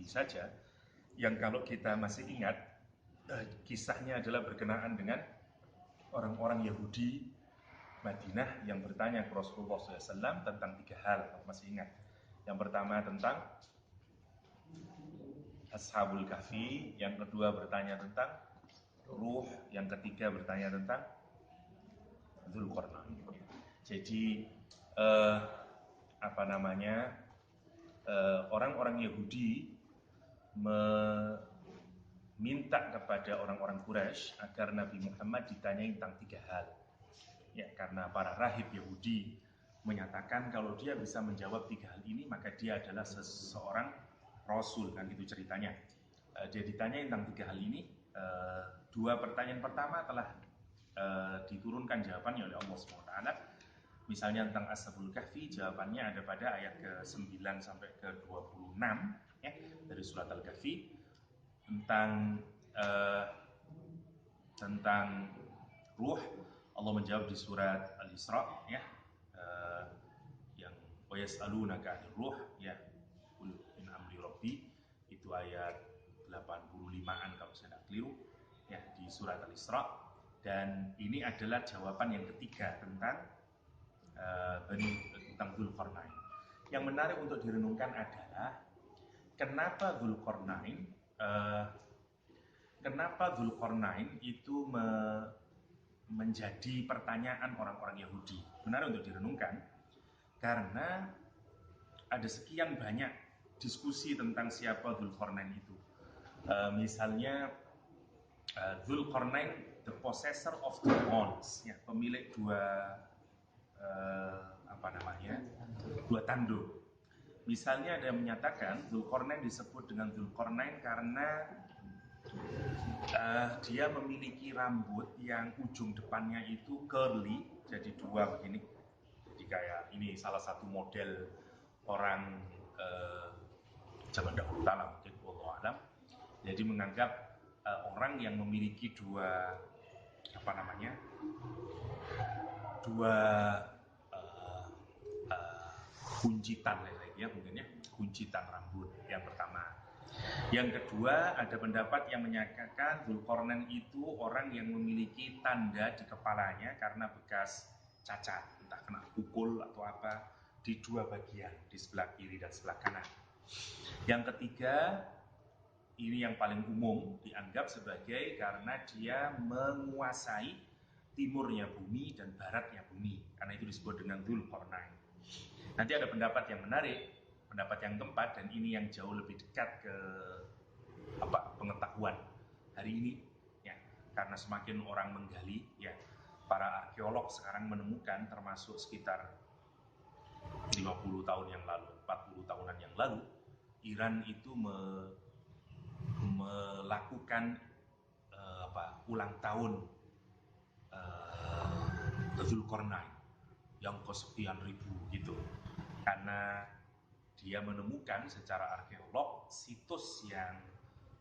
saja, yang kalau kita masih ingat, kisahnya adalah berkenaan dengan orang-orang Yahudi Madinah yang bertanya ke Rasulullah SAW tentang 3 hal, kalau masih ingat. Yang pertama tentang Ashabul Kahfi, yang kedua bertanya tentang Ruh, yang ketiga bertanya tentang Dzulqarnain. Jadi orang-orang Yahudi meminta kepada orang-orang Quraisy agar Nabi Muhammad ditanyai tentang 3 hal. Ya, karena para rahib Yahudi menyatakan kalau dia bisa menjawab 3 hal ini maka dia adalah seseorang Rasul, kan itu ceritanya. Dia ditanyai tentang 3 hal ini. 2 pertanyaan pertama telah diturunkan jawabannya oleh Allah SWT. Misalnya tentang Ashabul Kahfi, jawabannya ada pada ayat ke-9 sampai ke-26 ya, dari surat Al-Kahfi. Tentang ruh, Allah menjawab di surat Al-Isra ya, yang wa yas'alunaka 'anil ruh ya, qul in amri rabbi, itu ayat 85-an kalau saya tidak keliru ya, di surat Al-Isra. Dan ini adalah jawaban yang ketiga tentang Dzulqarnain. Yang menarik untuk direnungkan adalah kenapa Dzulqarnain itu menjadi pertanyaan orang-orang Yahudi. Menarik untuk direnungkan karena ada sekian banyak diskusi tentang siapa Dzulqarnain itu. Misalnya Dzulqarnain, the possessor of the horns, ya, pemilik dua tanduk. Misalnya ada yang menyatakan Dzulqarnain disebut dengan Dzulqarnain karena dia memiliki rambut yang ujung depannya itu curly, jadi 2 begini. Jadi kayak ini salah satu model orang zaman dahulu kala mungkin, wallahu alam. Jadi menganggap orang yang memiliki dua kuncitan ya, mungkin ya, kuncitan rambut yang pertama. Yang kedua, ada pendapat yang menyatakan Dzulqarnain itu orang yang memiliki tanda di kepalanya karena bekas cacat, entah kena pukul atau apa, di 2 bagian, di sebelah kiri dan sebelah kanan. Yang ketiga, ini yang paling umum, dianggap sebagai karena dia menguasai timurnya bumi dan baratnya bumi, karena itu disebut dengan Dzulqarnain. Nanti ada pendapat yang menarik, pendapat yang keempat, dan ini yang jauh lebih dekat ke pengetahuan hari ini ya, karena semakin orang menggali ya, para arkeolog sekarang menemukan, termasuk sekitar 50 tahun yang lalu, 40 tahunan yang lalu, Iran itu melakukan ulang tahun Dzulqarnain yang kesekian ribu gitu, karena dia menemukan secara arkeolog situs yang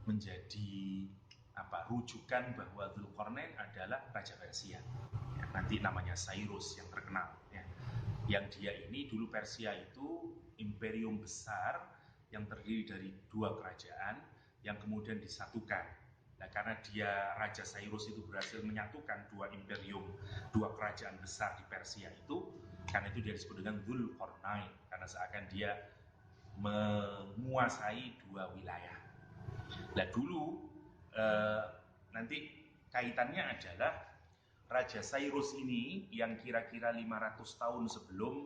menjadi rujukan bahwa Dzulqarnain adalah Raja Persia ya, nanti namanya Cyrus yang terkenal ya. Yang dia ini dulu, Persia itu imperium besar yang terdiri dari 2 kerajaan yang kemudian disatukan. Nah, karena dia Raja Cyrus itu berhasil menyatukan 2 imperium, 2 kerajaan besar di Persia itu, karena itu dia disebut dengan Dzulqarnain, karena seakan dia menguasai 2 wilayah. Nah dulu nanti kaitannya adalah Raja Cyrus ini yang kira-kira 500 tahun sebelum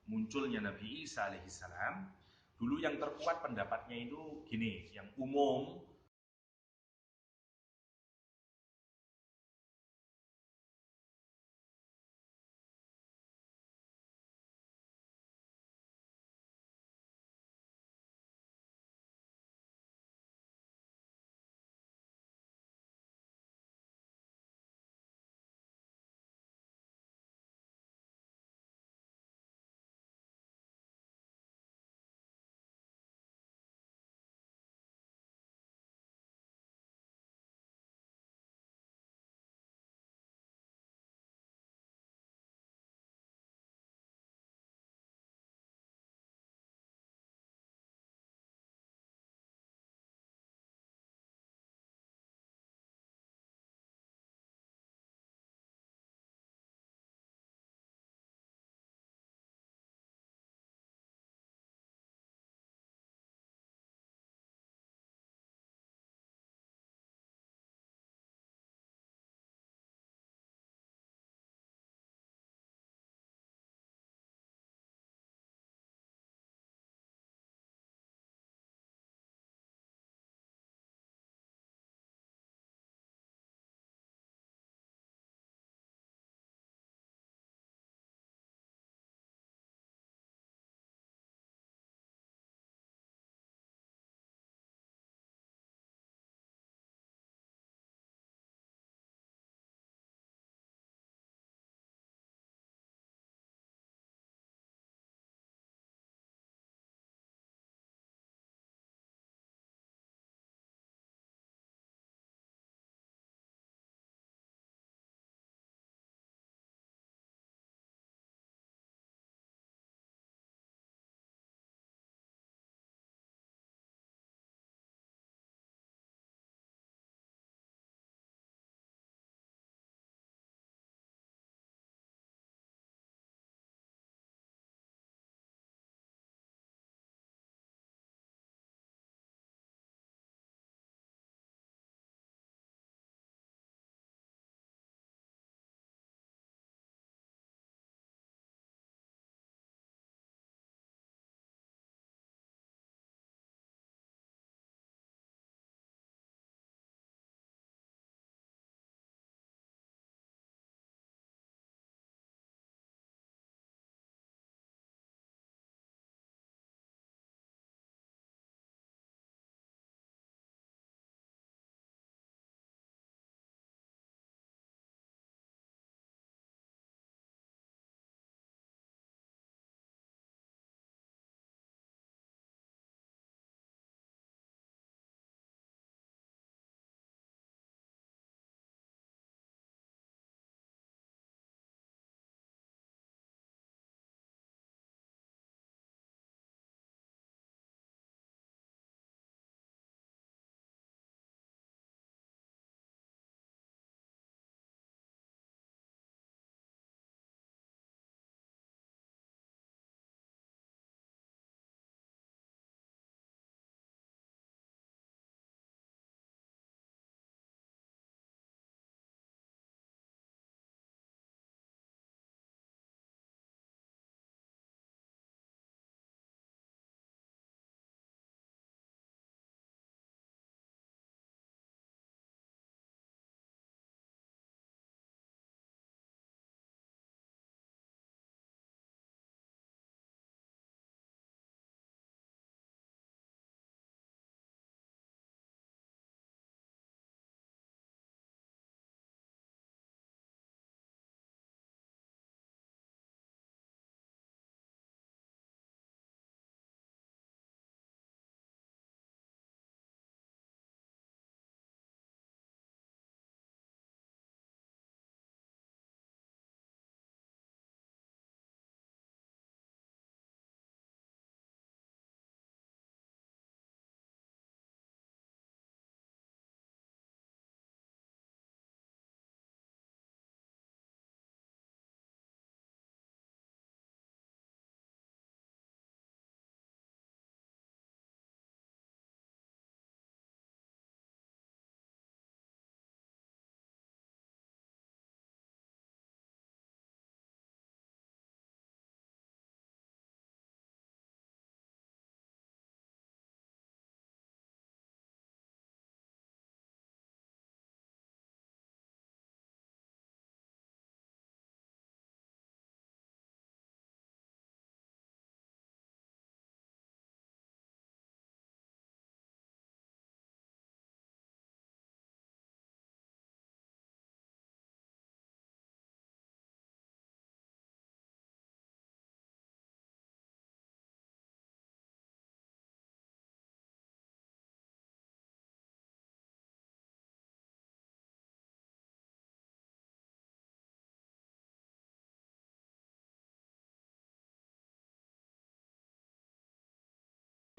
munculnya Nabi Isa alaihissalam, dulu yang terkuat pendapatnya itu gini, yang umum,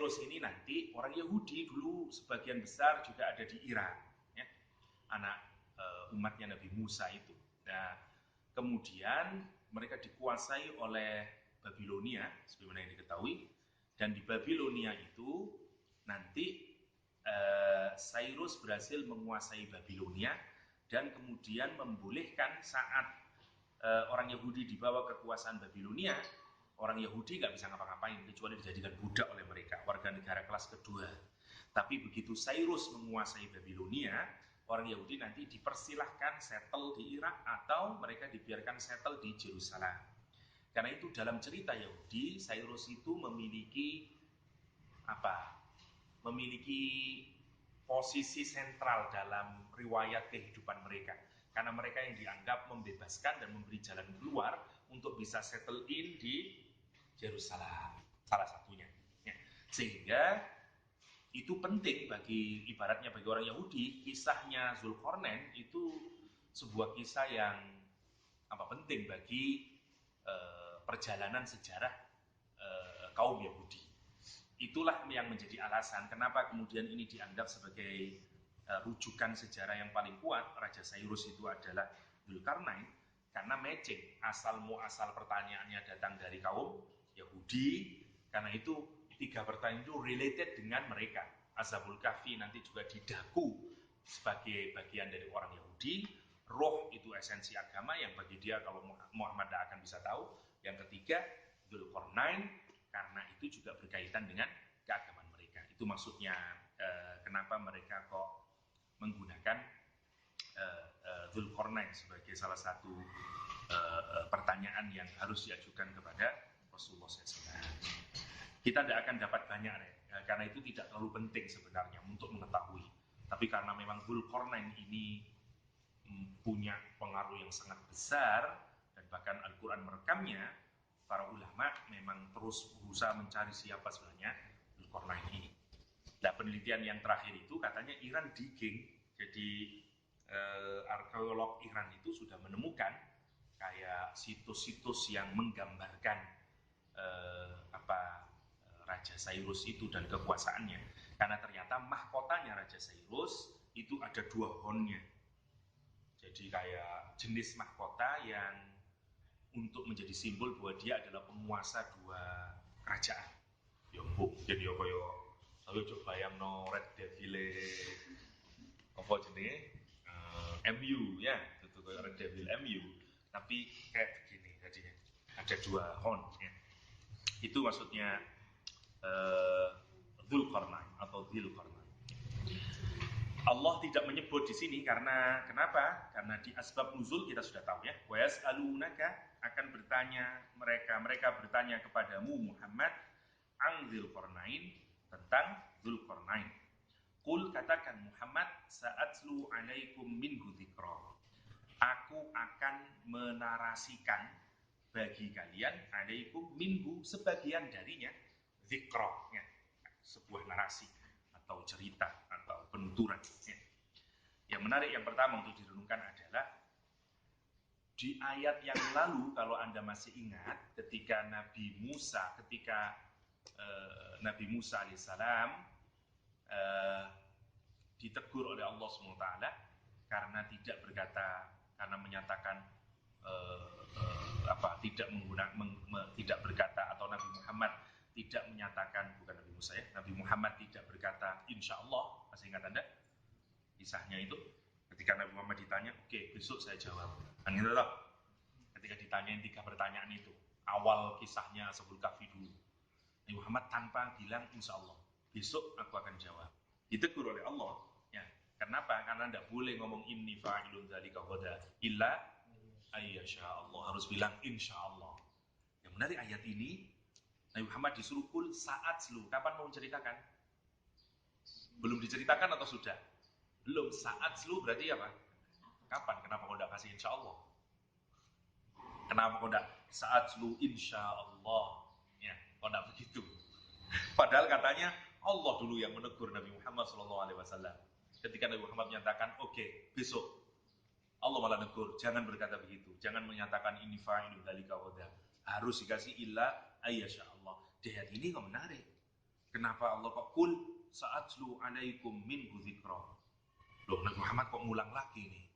Sairus ini nanti orang Yahudi dulu sebagian besar juga ada di Irak, ya, anak umatnya Nabi Musa itu. Nah, kemudian mereka dikuasai oleh Babilonia, sebagaimana yang diketahui, dan di Babilonia itu nanti Sairus berhasil menguasai Babilonia dan kemudian membolehkan saat orang Yahudi dibawa kekuasaan Babilonia, orang Yahudi nggak bisa ngapa-ngapain kecuali dijadikan budak oleh mereka, warga negara kelas kedua. Tapi begitu Sairus menguasai Babilonia, orang Yahudi nanti dipersilahkan settle di Irak atau mereka dibiarkan settle di Yerusalem. Karena itu dalam cerita Yahudi, Sairus itu memiliki posisi sentral dalam riwayat kehidupan mereka. Karena mereka yang dianggap membebaskan dan memberi jalan keluar untuk bisa settle in di Yerusalem, salah satunya. Ya. Sehingga itu penting bagi orang Yahudi, kisahnya Zulkarnain itu sebuah kisah yang penting bagi perjalanan sejarah kaum Yahudi. Itulah yang menjadi alasan kenapa kemudian ini dianggap sebagai rujukan sejarah yang paling kuat. Raja Sairus itu adalah Zulkarnain, karena matching asal muasal pertanyaannya datang dari kaum Yahudi. Karena itu 3 pertanyaan itu related dengan mereka. Ashabul Kahfi nanti juga didaku sebagai bagian dari orang Yahudi. Roh itu esensi agama yang bagi dia kalau Muhammad tidak akan bisa tahu. Yang ketiga, Zulkarnain, karena itu juga berkaitan dengan keagamaan mereka. Itu maksudnya kenapa mereka kok menggunakan Zulkarnain sebagai salah satu pertanyaan yang harus diajukan kepada Rasulullah SAW. Kita tidak akan dapat banyak, karena itu tidak terlalu penting sebenarnya untuk mengetahui. Tapi karena memang Zulkarnain ini punya pengaruh yang sangat besar, dan bahkan Al-Quran merekamnya, para ulama memang terus berusaha mencari siapa sebenarnya Zulkarnain ini. Nah, penelitian yang terakhir itu katanya Iran digging, jadi arkeolog Iran itu sudah menemukan kayak situs-situs yang menggambarkan Raja Sairus itu dan kekuasaannya. Karena ternyata mahkotanya Raja Sairus itu ada 2 hornnya. Jadi kayak jenis mahkota yang untuk menjadi simbol bahwa dia adalah penguasa 2 kerajaan. Jadi saya coba yang no Red Devil MU ya, itu kayak Red Devil MU, tapi kayak begini jadinya. Ada 2 horn ya. Itu maksudnya Zulkarnain atau Dzulkarnain. Allah tidak menyebut di sini karena kenapa? Karena di asbab nuzul kita sudah tahu ya. Wa yas'alunaka, akan bertanya mereka bertanya kepadamu Muhammad ang Dzulkarnain, tentang Dzulkarnain. Qul, katakan Muhammad, sa'atlu alaikum minhu dzikra. Aku akan menarasikan bagi kalian alaikum minhu, sebagian darinya, dzikra, sebuah narasi atau cerita atau penuturan. Yang menarik yang pertama untuk direnungkan adalah di ayat yang lalu, kalau Anda masih ingat, ketika Nabi Musa alaihissalam ditegur oleh Allah SWT karena tidak berkata, karena menyatakan tidak berkata, atau Nabi Muhammad tidak menyatakan, bukan Nabi Musa ya, Nabi Muhammad tidak berkata insya Allah. Masih ingat Anda kisahnya itu? Ketika Nabi Muhammad ditanya, oke, besok saya jawab. Ketika ditanyain 3 pertanyaan itu, awal kisahnya Ashabul Kahfi dulu, Nabi Muhammad tanpa bilang insya Allah, besok aku akan jawab. Ditegur oleh Allah. Ya, kenapa? Karena tidak boleh ngomong inni fa'ilun dzalika ghadan illa ayyasha Allah, harus bilang insya Allah. Yang menarik ayat ini, Nabi Muhammad disuruh kul saat selu. Kapan mau menceritakan? Belum diceritakan atau sudah? Belum. Saat selu berarti apa? Kapan? Kenapa kau tidak kasih insya Allah? Kenapa kau tidak saat selu insya Allah? Ya, kau tidak begitu. Padahal katanya Allah dulu yang menegur Nabi Muhammad SAW. Ketika Nabi Muhammad menyatakan, oke, besok. Allah malah negur, jangan berkata begitu. Jangan menyatakan ini fa'ilun dzalika ghadan. Harus dikasih illa ayyasha Allah. Di ayat ini nggak menarik. Kenapa Allah kok kul sa'atlu alaikum minhu dzikra? Loh, Nabi Muhammad kok ngulang lagi nih?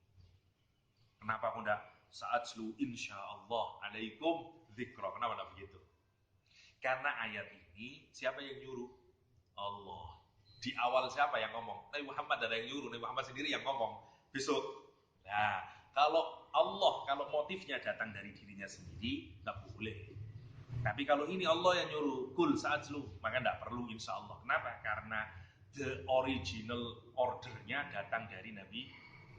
Kenapa aku enggak sa'atlu insyaallah alaikum dzikra? Kenapa enggak begitu? Karena ayat ini siapa yang nyuruh? Allah. Di awal siapa yang ngomong? Nabi Muhammad ada yang nyuruh, Nabi Muhammad sendiri yang ngomong. Besok. Nah, kalau Allah, kalau motifnya datang dari dirinya sendiri, enggak boleh. Tapi kalau ini Allah yang nyuruh, kul sa'atlu, maka enggak perlu insya Allah. Kenapa? Karena the original ordernya datang dari Nabi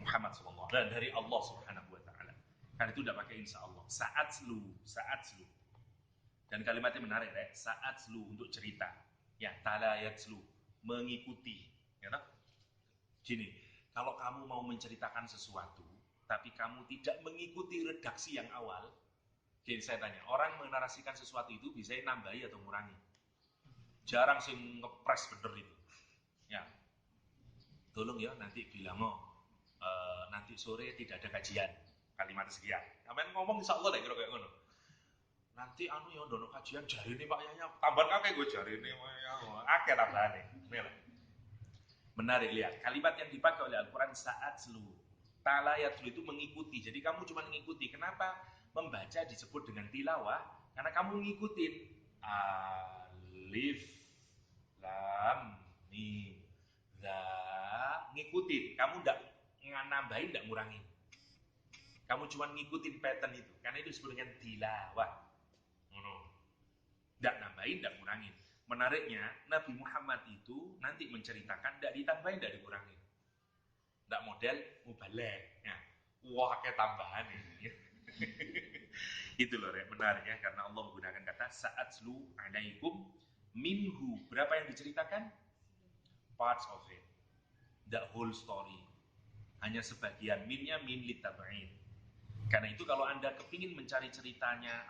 Muhammad SAW dan dari Allah Subhanahu wa Ta'ala. Karena itu tidak pakai insya Allah. Sa'atlu. Dan kalimatnya menarik, sa'atlu untuk cerita. Ya, talayatlu, mengikuti. Ya, tak? Gini, kalau kamu mau menceritakan sesuatu, tapi kamu tidak mengikuti redaksi yang awal, jadi saya tanya, orang menarasikan sesuatu itu bisa nambahi atau ngurangi? Jarang sih ngepres bener itu. Ya, tolong ya nanti bilang nanti sore tidak ada kajian, kalimat sekian. Sampeyan ngomong insya Allah deh kira kayak ngono. Nanti anu ya ndono kajian jari ini Pak Yaya, tambahan kakek gue jari ini Pak Yaya, akeh tambahan nih. Menarik, lihat kalimat yang dipakai oleh Al-Quran sa'atlu. Talayatlu itu mengikuti, jadi kamu cuma mengikuti. Kenapa membaca disebut dengan tilawah? Karena kamu ngikutin alif lam mim za, ngikutin. Kamu enggak nambahin, enggak ngurangin. Kamu cuma ngikutin pattern itu. Karena itu disebut dengan tilawah. Enggak nambahin, enggak ngurangin. Menariknya, Nabi Muhammad itu nanti menceritakan tidak ditambahin, tidak dikurangin. Tidak model mubalek. Ya. Wah, kayak tambahan ini. Itu loh, menarik ya, karena Allah menggunakan kata sa'atlu alaikum minhu. Berapa yang diceritakan? Parts of it. The whole story. Hanya sebagian. Minnya min litab'in. Karena itu kalau Anda kepingin mencari ceritanya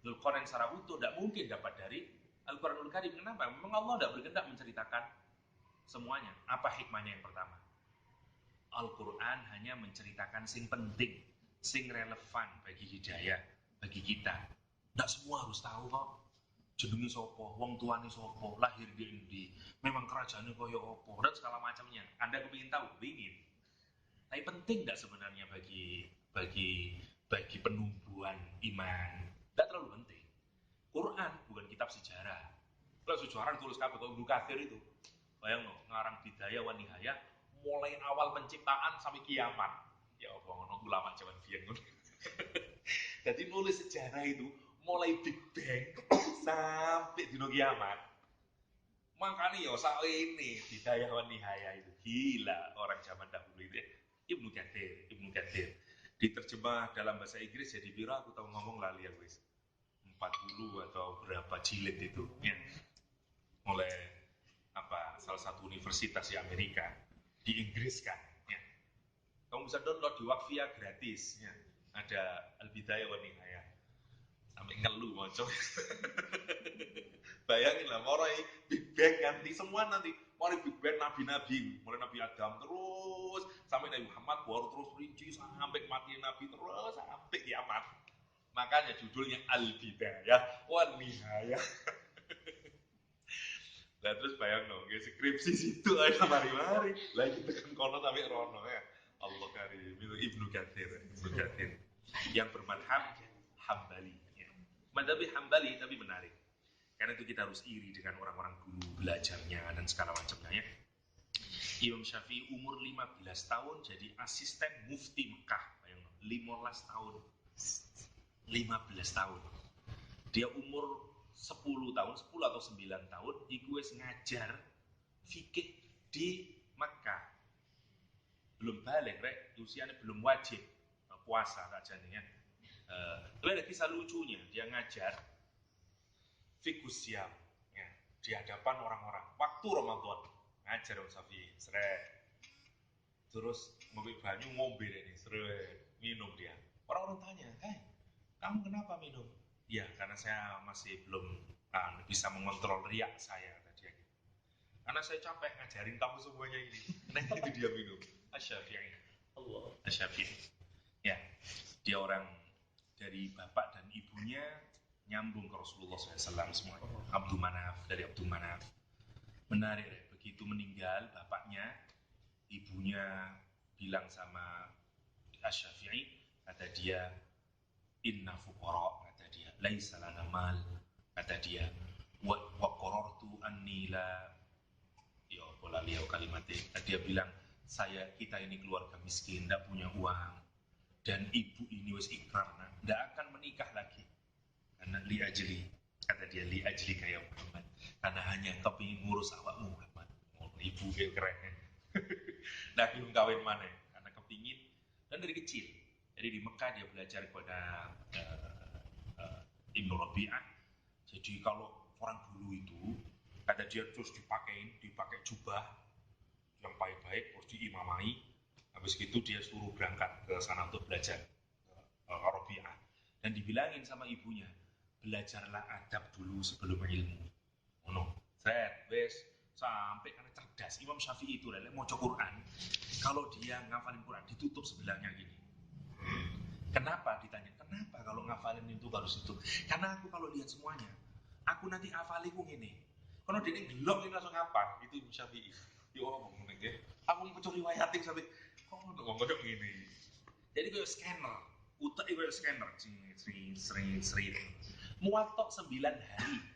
Dzul Qarnain secara utuh, tidak mungkin dapat dari Al-Quranul Karim. Kenapa? Memang Allah tidak berkehendak menceritakan semuanya. Apa hikmahnya yang pertama? Al-Quran hanya menceritakan sing penting, sing relevan bagi hidayah, bagi kita. Tidak semua harus tahu kok. Jenenge sopo, wong tuane sopo, lahir di endi, memang kerajaannya koyo opo, dan segala macamnya. Anda kepingin tahu? Ingin. Tapi penting tidak sebenarnya bagi penumbuhan iman? Tidak terlalu penting. Quran bukan kitab sejarah. Kalau sejarah tulis kabeh kok Ibnu Katsir itu. Bayang no, ngarang Bidayah wa Nihayah mulai awal penciptaan sampai kiamat. Ya apa ngono ulama zaman biyen ngono. Jadi nulis sejarah itu mulai Big Bang sampai dino kiamat. Makanya ya sak ini Bidayah wa Nihayah itu gila orang zaman dahulu itu. Ibnu Katsir. Diterjemah dalam bahasa Inggris jadi pira aku tahu ngomong lali ya wis. 40 atau berapa jilid itu ya. Oleh salah satu universitas di Amerika, di Inggris kan ya. Kamu bisa download di Waqfiyah gratis ya. Ada Al-Bidayah wa Nihayah. Sampai ngeluh maco. Bayangin lah, mulai Big Bang nanti semua nanti mulai Big Bang nabi-nabi, mulai Nabi Adam terus sampai Nabi Muhammad baru terus rinci sampai kematian Nabi terus sampai kiamat. Makanya judulnya Al-Bidayah wa Nihayah. Lah terus bayang dong, skripsi situ aja mari-mari. Lagi tekan kono sampai rono ya. Allah karim, itu Ibnu Katsir. Yang bermadhab Hambali. Ya. Madhabi Hambali tapi menarik. Karena itu kita harus iri dengan orang-orang dulu belajarnya dan segala macamnya ya. Imam Syafi'i umur 15 tahun jadi asisten mufti Mekah. Bayang dong, 15 tahun. 15 tahun. Dia umur 10 tahun, 10 atau 9 tahun, iku wis ngajar fikih di Mekah. Belum balik, usianya belum wajib puasa sajane ya. Tapi ada kisah lucunya, dia ngajar fikih siam ya, di hadapan orang-orang waktu Ramadan. Ngajar Syafi'i, terus ngombe banyu ngombe nih, minum dia. Orang-orang tanya, kamu kenapa minum? Ya, karena saya masih belum bisa mengontrol riak saya tadi. Karena saya capek ngajarin kamu semuanya ini. Nah, itu dia minum. Asy-Syafi'i. Allah. Asy-Syafi'i. Ya, dia orang dari bapak dan ibunya nyambung ke Rasulullah SAW semuanya. Abdul Manaf, dari Abdul Manaf. Menarik ya, begitu meninggal bapaknya, ibunya bilang sama Asy-Syafi'i, kata dia, inna fuqara, kata dia, laisa lana mal, kata dia, wa qarartu anni la, ya pola liau kalimatnya, dia bilang, kita ini keluarga miskin, tidak punya uang, dan ibu ini wis ikrar, tidak akan menikah lagi, karena li ajli, kata dia, li ajli kayak Muhammad, karena hanya kepingin ngurus awakmu Muhammad. Ibu keren. Nah, belum kawin mana, karena kepingin, dan dari kecil. Jadi di Mekah dia belajar kepada Ibnu Rabi'ah. Jadi kalau orang dulu itu, kata dia terus dipakai jubah yang baik-baik, terus diimamai. Habis itu dia suruh berangkat ke sana untuk belajar Rabi'ah. Dan dibilangin sama ibunya, belajarlah adab dulu sebelum ilmu. Wes sampai karena cerdas. Imam Syafi'i itu lele mau Quran. Kalau dia ngafalin Quran ditutup sebelahnya gini. Kenapa ditanya? Kenapa kalau ngafalin itu harus itu? Karena aku kalau lihat semuanya, aku nanti hafaliku gini. Kalau dia gelok ini langsung ngapal. Itu Imam Syafi'i. Ya Allah ngomong deh. Aku mau riwayatin sampai kok ngomong gini. Jadi kayak scanner. Utak kayak scanner. Sri. Muatok 9 hari.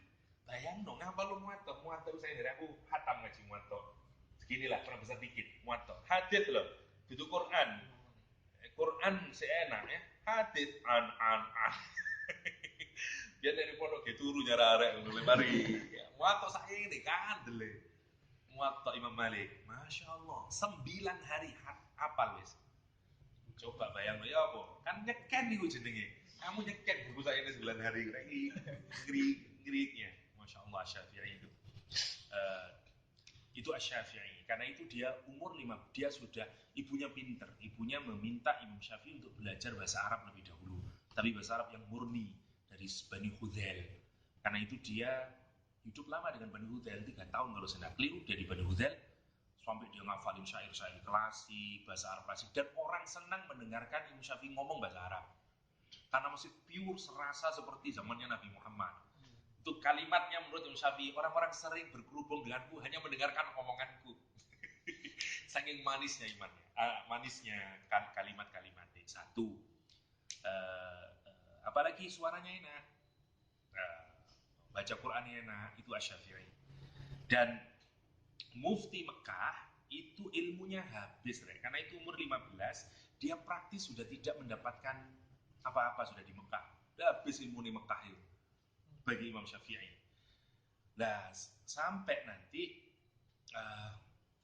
Bayang dong, ngapa lu muatok saya dari aku hatam ngaji muatok. Seginilah, pernah besar dikit, muatok. Hadith loh, itu Quran seenak ya. Hadith an. Biar dari pondok gitu turu nyararek ngono mari. Muatok saya ini kan dele. Muatok Imam Malik. Masya Allah, 9 hari hafal wis. Coba bayang lo ya apa? Kan nyeken nih jenenge. Kamu nyeken buku saya ini 9 hari ngeri-ngerinya. Masya Allah Asy-Syafi'i itu Asy-Syafi'i. Karena itu dia umur 5, dia sudah, ibunya pinter. Ibunya meminta Imam Syafi'i untuk belajar bahasa Arab lebih dahulu. Tapi bahasa Arab yang murni dari Bani Hudzail. Karena itu dia hidup lama dengan Bani Hudzail 3 tahun kalau saya tidak keliru, dia di Bani Hudzail sampai dia ngafalin syair-syair klasik, bahasa Arab klasik, dan orang senang mendengarkan Imam Syafi'i ngomong bahasa Arab. Karena masih pure, serasa seperti zamannya Nabi Muhammad. Itu kalimatnya menurut Imam Syafi'i, orang-orang sering berkerubung denganku hanya mendengarkan omonganku. Saking manisnya imannya, manisnya kalimat-kalimatnya. Satu, apalagi suaranya enak, baca Qurannya enak, itu Asy-Syafi'i. Dan Mufti Mekah itu ilmunya habis, karena itu umur 15, dia praktis sudah tidak mendapatkan apa-apa sudah di Mekah. Udah habis ilmu di Mekah itu bagi Imam Syafi'i. Nah, sampai nanti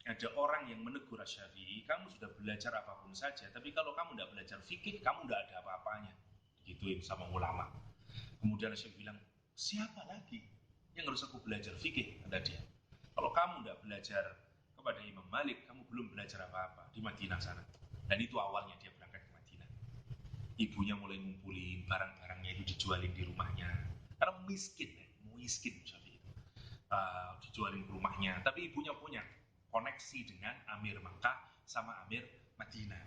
ada orang yang menegur Syafi'i, kamu sudah belajar apapun saja, tapi kalau kamu tidak belajar fikih, kamu tidak ada apa-apanya. Gituin sama ulama. Kemudian Syafi'i bilang, siapa lagi yang harus aku belajar fikih? Kata dia. Kalau kamu tidak belajar kepada Imam Malik, kamu belum belajar apa-apa di Madinah sana. Dan itu awalnya dia berangkat ke Madinah. Ibunya mulai ngumpulin barang-barangnya itu dijualin di rumahnya. Karena miskin Syafi'i itu. Dijualin ke rumahnya. Tapi ibunya punya koneksi dengan Amir Makkah sama Amir Madinah.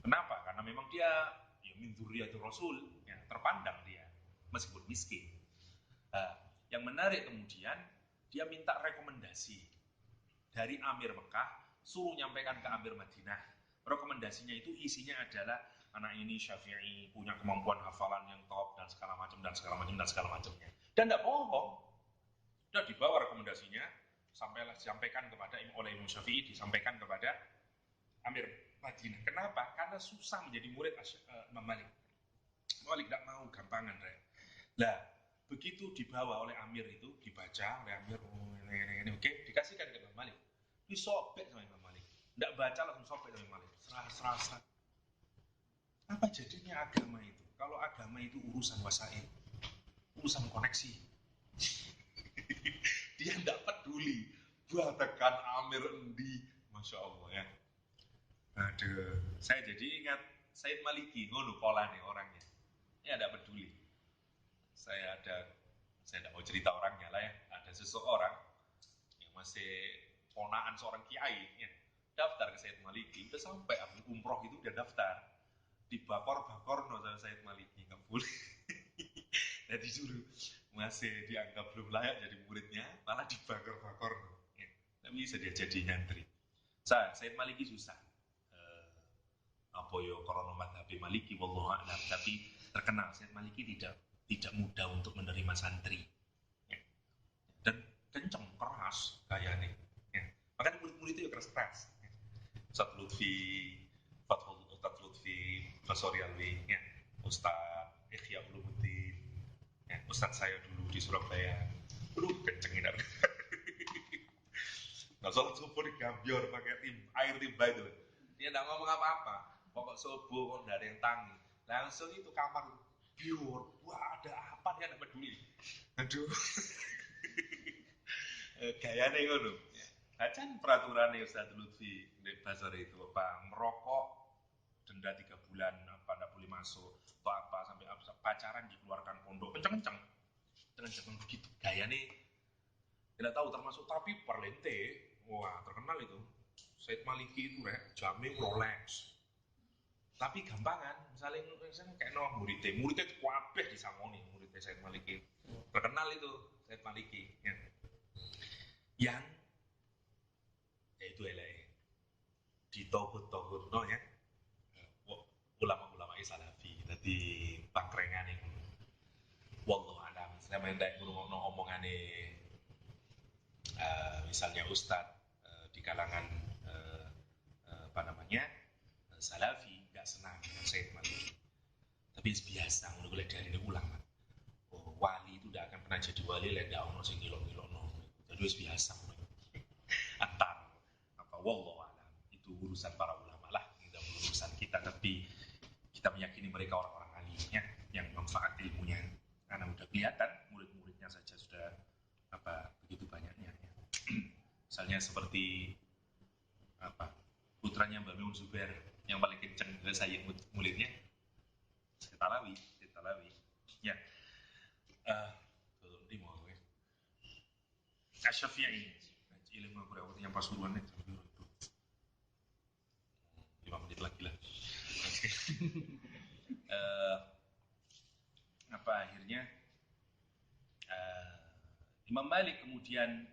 Kenapa? Karena memang dia min dzurriyyatir Rasul, ya, terpandang dia meskipun miskin. Yang menarik kemudian dia minta rekomendasi dari Amir Mekah, suruh nyampaikan ke Amir Madinah. Rekomendasinya itu isinya adalah anak ini Syafi'i punya kemampuan hafalan yang top dan segala macamnya. Dan tidak bohong. Sudah dibawa rekomendasinya, disampaikan oleh Imam Syafi'i, disampaikan kepada Amir Madinah. Kenapa? Karena susah menjadi murid Imam Malik. Malik tidak mau gampangan. Lah, begitu dibawa oleh Amir itu, dibaca oleh Amir, oke, dikasihkan ke Imam Malik. Disobek sama Imam Malik. Tidak baca langsung sobek sama Imam Malik. Serah. Apa jadinya agama itu? Kalau agama itu urusan wasail, urusan koneksi. Dia tidak peduli. Bahkan Amir endi, Masya Allah ya. Aduh, saya jadi ingat Said Maliki, ngono polanya orangnya. Ya tidak peduli. Saya tidak mau cerita orangnya lah ya. Ada seseorang yang masih ponaan seorang kiai, ya, daftar ke Said Maliki. Udah sampai ambil umroh itu udah daftar. Dibakor no sama Said Maliki, nggak boleh. Nah disuruh masih dianggap belum layak jadi muridnya, malah dibakar-bakar. Ya, tapi bisa dia jadi nyantri. Said Maliki susah. Apa yo korona madhabi Maliki wallahu a'lam, tapi terkenal Said Maliki tidak mudah untuk menerima santri. Ya. Dan kenceng keras gayanya. Ya. Makanya murid-murid itu ya keras-keras. Ya. Ustaz Lutfi, Ustaz Lutfi, Fasori Alwi, ya. Ustaz Ikhya Ulumuddin, ya. Ustaz saya dulu di Surabaya. Kencengin aku. Nggak sholat subuh di Gambior pakai air timba itu. Dia nggak ngomong apa-apa. Pokok subuh kok nggak ada yang tangi. Langsung itu kamar biur. Wah ada apa dia nggak peduli. Aduh. Gayanya ngono. Acan peraturan Ustaz Lutfi di Bazar itu apa merokok denda 3 bulan apa nggak boleh masuk atau apa sampai pacaran dikeluarkan pondok kenceng-kenceng dengan zaman begitu gayanya tidak tahu termasuk tapi Parlente. Wah terkenal itu Said Maliki itu jamin Rolex tapi gampangan misalnya kayak muridnya kuabeh disangoni muridnya Said Maliki terkenal itu Said Maliki ya. Yang yaitu LA di tohut-tohut no ya ulama-ulama Salafi jadi pangkrengan itu wallahu alam saya mendak ngurungokno omongane misalnya Ustadz di kalangan apa namanya Salafi gak senang dengan Said Maliki tapi biasa mulai dari ulama wali itu tidak akan pernah jadi wali lek ono sing ngilok-ngilokno jadi biasa antar apa wallahu alam itu urusan para ulama lah tidak urusan kita tapi kita meyakini mereka orang-orang alimnya yang manfaat ilmunya karena udah kelihatan murid-muridnya saja sudah apa begitu banyaknya ya. Misalnya seperti apa putranya Mbak Miun Zubair yang paling kenceng dari saya muridnya Said Alawi ya di mau gue Asy-Syafi'i ilmu aku yang pasuruan itu 5 menit lagi lah apa akhirnya Imam Malik kemudian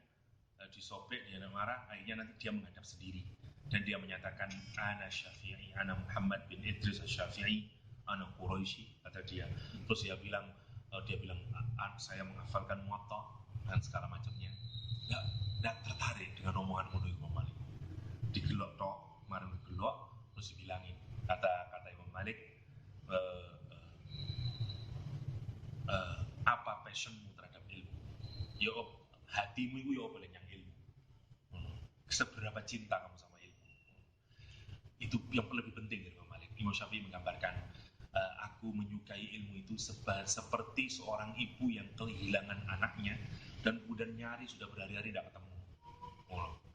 disobek dia marah akhirnya nanti dia menghadap sendiri dan dia menyatakan ana Syafi'i ana Muhammad bin Idris Asy-Syafi'i ana Quraisy kata dia terus dia bilang saya menghafalkan Muwatta dan segala macamnya nggak tertarik dengan omongan Imam Malik digelok tok marang digelok terus dibilangin kata Imam Malik apa passionmu terhadap ilmu ya hatimu itu ya boleh yang ilmu seberapa cinta kamu sama ilmu itu yang lebih penting dari Imam Malik. Imam Syafi'i menggambarkan aku menyukai ilmu itu seperti seorang ibu yang kehilangan anaknya dan kemudian nyari sudah berhari-hari tidak ketemu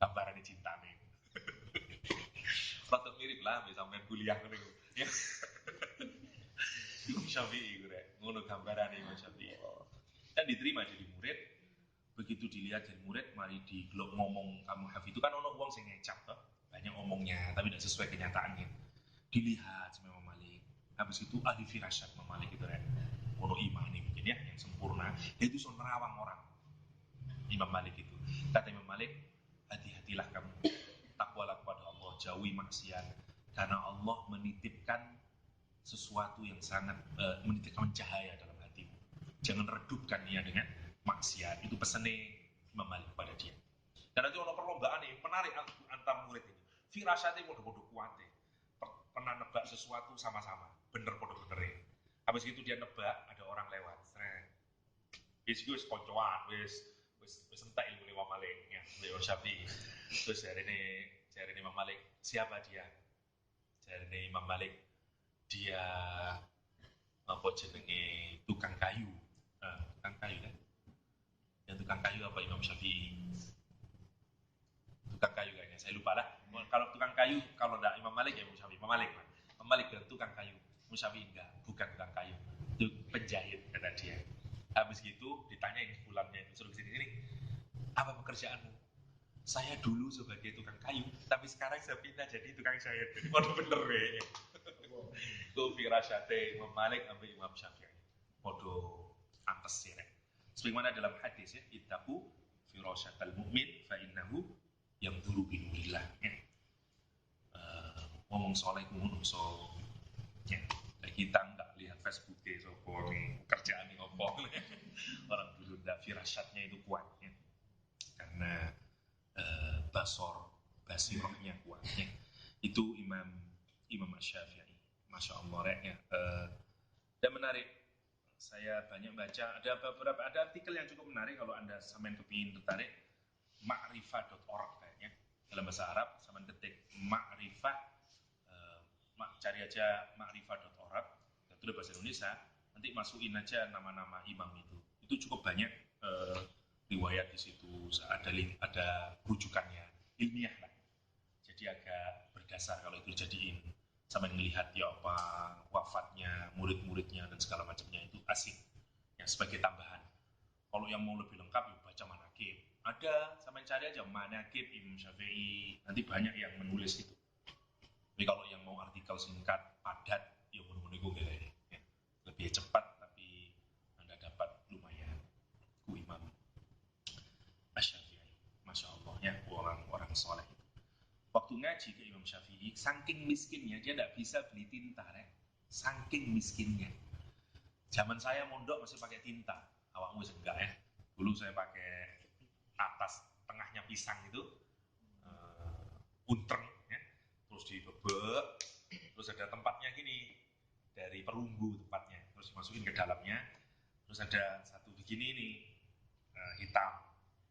gambarannya cinta nih rata mirip lah sampai kuliah ya Imam Syafi'i ngono gambarannya Imam Syafi'i dan diterima jadi murid begitu dilihat jadi murid mari digelok ngomong kamu hafid itu kan ono wong sing ngecap toh banyak omongnya tapi tidak sesuai kenyataannya dilihat sama Imam Malik habis itu ahli firasat Imam Malik itu ono imani mungkin ya yang sempurna itu so nerawang orang Imam Malik itu kata Imam Malik hati-hatilah kamu takwalah kepada Allah jauhi maksiat karena Allah menitipkan sesuatu yang sangat menitipkan cahaya dalam hatimu jangan redupkan dia dengan maksiat itu pesannya Imam Malik kepada dia dan nanti ada perlombaan nih menarik antar murid ini firasatnya bodoh-bodoh kuatnya pernah nebak sesuatu sama-sama bener bodoh-bener habis itu dia nebak ada orang lewat wis koncoan wis entek ilmu Imam Malik ya Imam Syafi'i terus dari ini Imam Malik siapa dia dari Imam Malik dia apa jenenge tukang kayu kan yang tukang kayu apa Imam Syafi'i tukang kayu kayaknya saya lupa lah kalau tukang kayu kalau enggak Imam Malik ya Imam Syafi'i Imam Malik dan tukang kayu Imam Syafi'i enggak bukan tukang kayu itu penjahit kata dia habis gitu ditanyain bulannya itu suruh sini apa pekerjaanmu saya dulu sebagai tukang kayu tapi sekarang saya pindah jadi tukang jahit jadi waduh bener itu firasyate Imam Malik sampai Imam Syafi'i waduh Sebagaimana dalam hadis ya, ittaqu firasyatal mu'min fa innahu yamduru bi nurillah. Ya. Ngomong soleh ngono so. Ya. Kita enggak lihat Facebooknya sopo nih kerjaan nih opo. Orang dulu ndak firasyatnya itu kuat ya. Karena basirohnya kuat ya. Itu Imam Syafi'i, masya Allah ya. Dan menarik, saya banyak baca, ada artikel yang cukup menarik kalau anda sampean kepingin tertarik, ma'rifah.org kayaknya dalam bahasa Arab, sampean ketik ma'rifah, cari aja ma'rifah.org, itu udah bahasa Indonesia, nanti masukin aja nama-nama imam itu cukup banyak riwayat di situ, ada rujukannya ilmiah lah, jadi agak berdasar kalau itu jadiin sampai melihat ya apa wafatnya murid-muridnya dan segala macamnya, itu asik ya sebagai tambahan. Kalau yang mau lebih lengkap ya baca manaqib, ada sampai cari aja manaqib Imam Syafi'i, nanti banyak yang menulis itu. Tapi kalau yang mau artikel singkat padat ya menunggu ya. Lebih cepat tapi anda dapat lumayan. Imam Syafi'i, masya Allah ya, orang-orang soleh. Waktu ngaji ke Imam Syafi'i, saking miskinnya dia tidak bisa beli tinta, saking miskinnya. Zaman saya mondok masih pakai tinta, awakmu enggak ya. Dulu saya pakai atas tengahnya pisang itu, untreng, ya. Terus dibebek, terus ada tempatnya gini, dari perunggu tempatnya, terus dimasukin ke dalamnya, terus ada satu begini nih, hitam,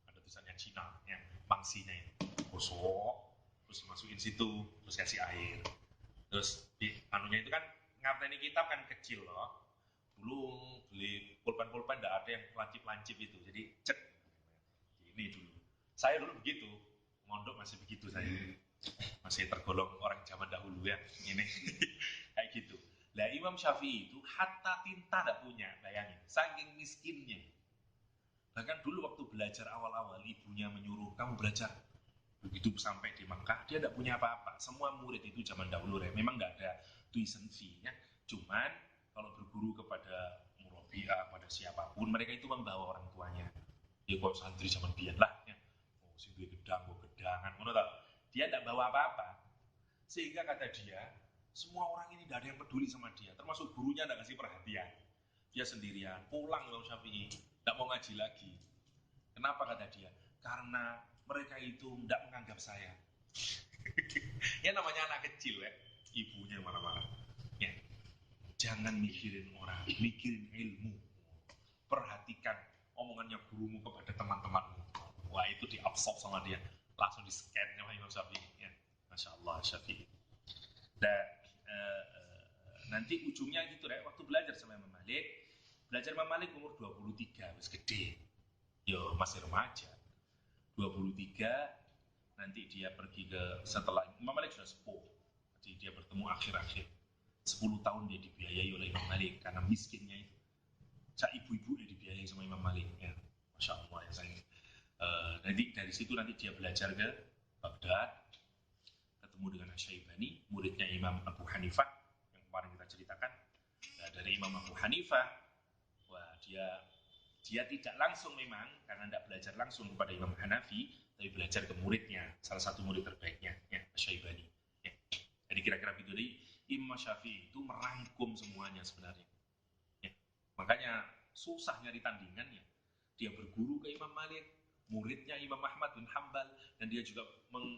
ada tulisannya Cina, ya, pangsinya itu, gosok. Terus masukin situ, terus kasih air. Terus anunya itu kan ngarteni kitab kan kecil loh. Dulu beli pulpen enggak ada yang lancip-lancip itu. Jadi cek. Ini dulu. Saya dulu begitu. Mondok masih begitu saya. Masih tergolong orang zaman dahulu ya. Ini kayak gitu. Lah Imam Syafi'i itu hatta tinta enggak punya, bayangin. Saking miskinnya. Bahkan dulu waktu belajar awal-awal ibunya menyuruh kamu belajar. Begitu sampai di Mekah, dia tidak punya apa-apa. Semua murid itu zaman dahulu ya, memang nggak ada tuition fee ya. Cuman kalau berguru kepada murabiah, pada siapapun, mereka itu membawa orang tuanya. Ya kok santri zaman biyen lah ya. Oh, sing duwe gedang, gedangan, ngono ta. Dia tidak bawa apa-apa. Sehingga kata dia, semua orang ini tidak ada yang peduli sama dia, termasuk gurunya tidak kasih perhatian. Dia sendirian, pulang Imam Syafi'i, tidak mau ngaji lagi. Kenapa kata dia? Karena mereka itu tidak menganggap saya. Ya namanya anak kecil ya, ibunya marah-marah. Ya, jangan mikirin orang, mikirin ilmu. Perhatikan omongannya gurumu kepada teman-temanmu. Wah itu diabsorb sama dia, langsung di scan sama Imam Syafi'i. Ya, masya Allah Syafi'i. Dan nanti ujungnya gitu ya, waktu belajar sama Imam Malik, belajar Imam Malik umur 23, wis gede. Yo masih remaja. 23 nanti dia pergi ke setelah Imam Malik sudah sepuh, jadi dia bertemu akhir-akhir 10 tahun dia dibiayai oleh Imam Malik karena miskinnya itu. Cak ibu-ibu dia dibiayai sama Imam Malik ya, masya Allah ya sayang. Nanti dari situ nanti dia belajar ke Baghdad, ketemu dengan Asy-Syaibani, muridnya Imam Abu Hanifah yang kemarin kita ceritakan. Nah, dari Imam Abu Hanifah, wah dia tidak langsung memang, karena tidak belajar langsung kepada Imam Hanafi, tapi belajar ke muridnya, salah satu murid terbaiknya, ya, Asy-Syaibani. Ya. Jadi kira-kira begitu. Jadi Imam Syafi'i itu merangkum semuanya sebenarnya. Ya. Makanya susah nyari tandingannya. Dia berguru ke Imam Malik, muridnya Imam Ahmad bin Hanbal, dan dia juga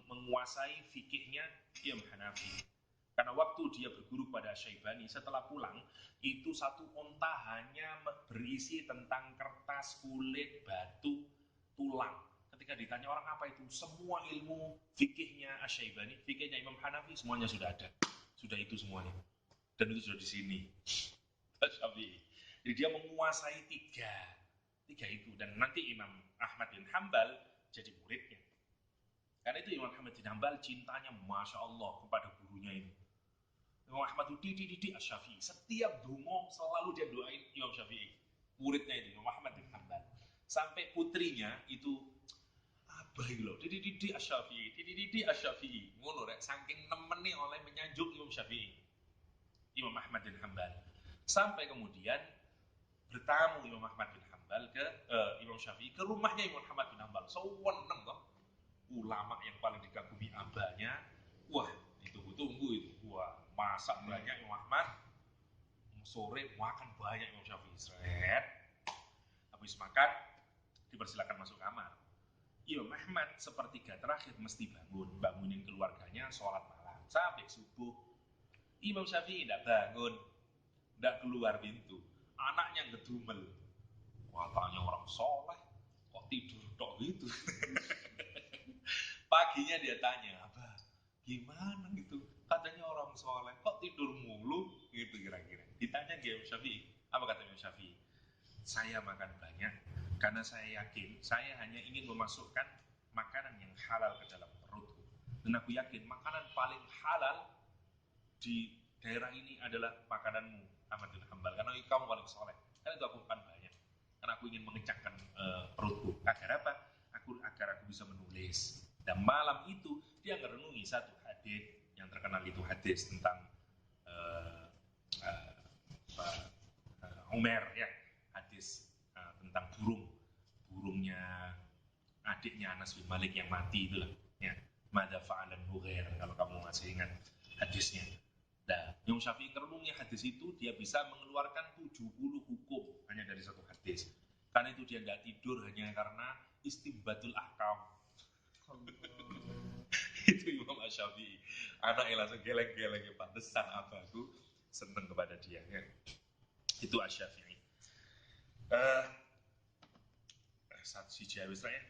menguasai fikihnya Imam Hanafi. Karena waktu dia berguru pada Syaibani, setelah pulang, itu satu onta hanya berisi tentang kertas, kulit, batu, tulang. Ketika ditanya orang apa itu, semua ilmu fikihnya Syaibani, fikihnya Imam Hanafi, semuanya sudah ada. Sudah itu semuanya. Dan itu sudah di sini. Jadi dia menguasai tiga itu. Dan nanti Imam Ahmad bin Hanbal jadi muridnya. Karena itu Imam Ahmad bin Hanbal cintanya Masya Allah kepada gurunya ini. Imam Ahmad itu didik Asy-Syafi'i. Setiap donga selalu dia doain Imam Syafi'i. Muridnya itu Imam Ahmad bin Hanbal. Sampai putrinya itu abai loh, didik Asy-Syafi'i. Ngono rek, saking nemeni oleh menyanjung Imam Syafi'i. Imam Ahmad bin Hanbal. Sampai kemudian bertamu Imam Ahmad bin Hanbal ke Imam Syafi'i ke rumahnya Imam Ahmad bin Hanbal. Seweneng toh. Ulama yang paling dikagumi abahnya. Wah, ditunggu-tunggu itu. Wah, masak banyak Imam Ahmad. Sore makan banyak Imam Syafi'i. Seret. Habis makan dipersilakan masuk kamar. Imam Ahmad sepertiga terakhir mesti bangunin keluarganya sholat malam sampai subuh. Imam Syafi'i tidak bangun, tidak keluar pintu. Anaknya ngedumel. Katanya orang soleh, kok tidur tok gitu. Paginya dia tanya, Abah, gimana gitu? Katanya orang soleh, kok tidur mulu? Gitu kira-kira. Ditanya ke Imam Syafi'i, apa kata Imam Syafi'i? Saya makan banyak, karena saya yakin, saya hanya ingin memasukkan makanan yang halal ke dalam perutku. Dan aku yakin, makanan paling halal di daerah ini adalah makananmu, Ahmad bin Hanbal. Karena kamu paling soleh. Karena itu aku makan banyak. Karena aku ingin mengencangkan perutku. Agar apa? Agar aku bisa menulis. Dan malam itu dia merenungi satu hadis yang terkenal, itu hadis tentang Umar ya, hadis tentang burungnya adiknya Anas bin Malik yang mati itulah ya, madza fa'alan Nughair, kalau kamu masih ingat hadisnya. Nah, Imam Syafi'i merenungi hadis itu, dia bisa mengeluarkan 70 hukum hanya dari satu hadis. Karena itu dia tidak tidur hanya karena istinbatul ahkam. Itu Imam Syafi'i. Anaknya langsung geleng-geleng, ya pantesan abahku seneng kepada dia ya. Itu Asy-Syafi'i. Satu si jawis lah ya.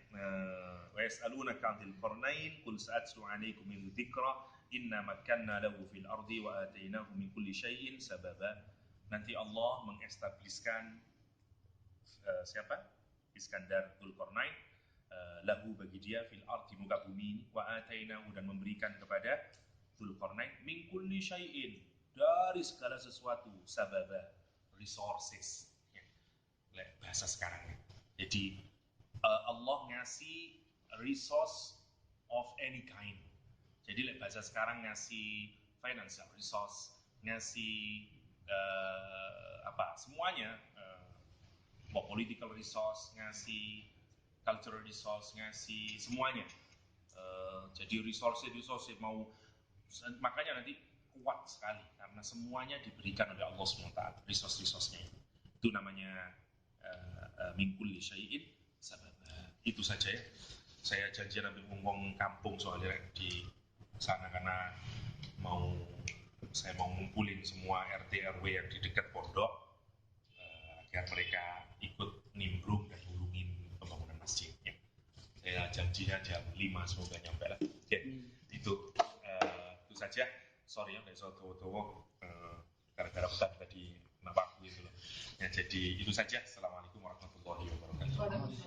Wa yas'alunaka 'anil qarnain qul sa'atlu 'alaikum min dzikra inna makkanna lahu fil ardi wa atainahu min kulli syai'in sababa. Nanti Allah mengestabliskan siapa? Iskandar Dzulqarnain, lahu bagi dia fil ardi, muka bumi ini, wa atainahu, dan memberikan kepada Dzulqarnain min kulli syai'in, dari segala sesuatu, sababa, resources ya. Bahasa sekarang ya. Jadi Allah ngasih resource of any kind. Jadi bahasa sekarang ngasih financial resource, ngasih semuanya, mau political resource, ngasih cultural resource, ngasih semuanya. Jadi resource mau, makanya nanti kuat sekali karena semuanya diberikan oleh Allah SWT, resource-nya itu namanya min kulli syai'in sababa. Itu saja ya. Saya janji nanti ngomong kampung soalnya di sana, karena saya mau ngumpulin semua RT RW yang di dekat pondok agar mereka ikut nimbrung dan nulungin pembangunan masjid ya. Saya janjinya jam 5 semoga nyampe lah. Oke. Itu saja. Sorry ya, kayak soto-soto gara-gara pesan tadi napakku itu loh. Ya, jadi itu saja. Assalamualaikum warahmatullahi wabarakatuh.